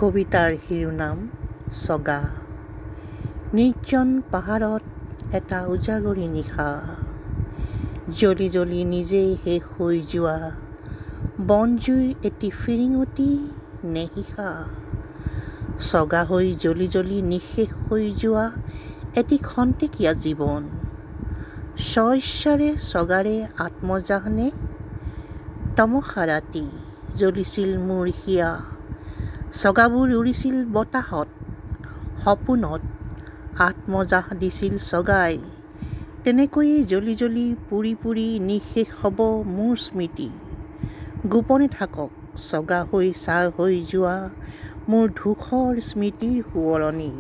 কবিতাৰ শিৰোনাম ছগা। নিৰ্জন পাহাৰত এটা উজাগৰি নিশা, জ্বলি জ্বলি নিজেই শেষ হৈ যোৱা বনজুইৰ এটি ফিৰিঙতি নেহিষা। ছগা হৈ জ্বলি জ্বলি নিঃশেষ হৈ যোৱা এটি খন্তেকীয়া জীৱন। স্বইচ্ছাৰে ছগাৰে আত্মজাহনে তমসা ৰাতি জ্বলিছিল মোৰ হিয়া। ছগাবোৰ উৰিছিল বতাহত, সপোনত আত্মজাহ দিছিল ছগাই। তেনেকৈয়ে জ্বলি জ্বলি পুৰি পুৰি নিঃশেষ হ'ব মোৰ স্মৃতি। গোপনে থাকক ছগা হৈ ছাই হৈ যোৱা মোৰ ধূসৰ স্মৃতিৰ সোঁৱৰণি।